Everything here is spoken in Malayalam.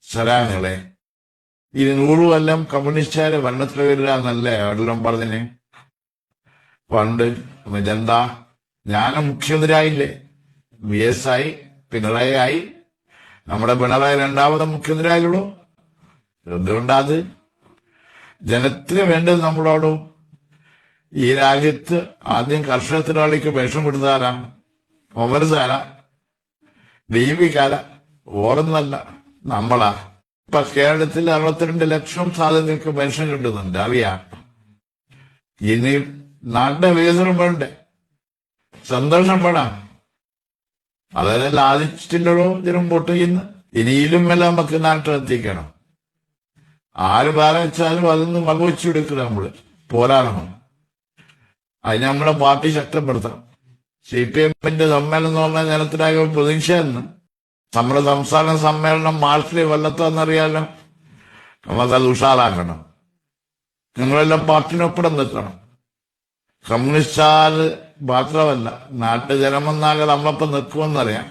സരാങ്ങളെ ഈ 100 കൊല്ലം കമ്മ്യൂണിസ്റ്റുകാര് ഭരണത്തിൽ വരില്ല എന്നല്ലേ എല്ലാം പറഞ്ഞിന്. പണ്ട് എന്താ ഞാനും മുഖ്യമന്ത്രിയായില്ലേ, VS ആയി, പിണറായി ആയി, നമ്മുടെ പിണറായി 2ാമത് മുഖ്യമന്ത്രിയായുള്ളൂ. എന്തുകൊണ്ടാത്? ജനത്തിന് വേണ്ടത് നമ്മളോടും. ഈ രാജ്യത്ത് ആദ്യം കർഷക തൊഴിലാളിക്ക് പെൻഷൻ കൊടുത്താരാണ്? ഒമർസാര, ദീപികാല, ഓർന്നല്ല, നമ്മളാ. ഇപ്പൊ കേരളത്തിൽ 62 ലക്ഷം സാധനങ്ങൾക്ക് പെൻഷൻ കിട്ടുന്നുണ്ട്, അറിയാം. ഇനി നാടിന്റെ വികസനം വേണ്ടേ, സന്തോഷം വേണം. അതെല്ലാം ലാഭിച്ചിട്ടുള്ളൂ ജനം വോട്ട് ചെയ്യുന്നു. ഇനിയിലും എല്ലാം നമുക്ക് നാട്ടിലെത്തിക്കണം. ആര് വെച്ചാലും അതൊന്നും വകവെച്ചു കൊടുക്കുക, നമ്മള് പോരാടണം. അതിന് നമ്മളെ പാർട്ടി ശക്തപ്പെടുത്തണം. CPM-ന്റെ സമ്മേളനം എന്ന് പറഞ്ഞാൽ ജനത്തിനായ പ്രതീക്ഷയെന്ന്. നമ്മുടെ സംസ്ഥാന സമ്മേളനം മാർച്ചിൽ കൊല്ലത്താന്നറിയാലോ. നമുക്കത് ഉഷാറാക്കണം. നിങ്ങളെല്ലാം പാർട്ടിനൊപ്പം നിൽക്കണം. കമ്മ്യൂണിസ്റ്റുകാർ മാത്രമല്ല, നാട്ടു ജനമെന്നാകെ നമ്മളൊപ്പം നിൽക്കുമെന്നറിയാം.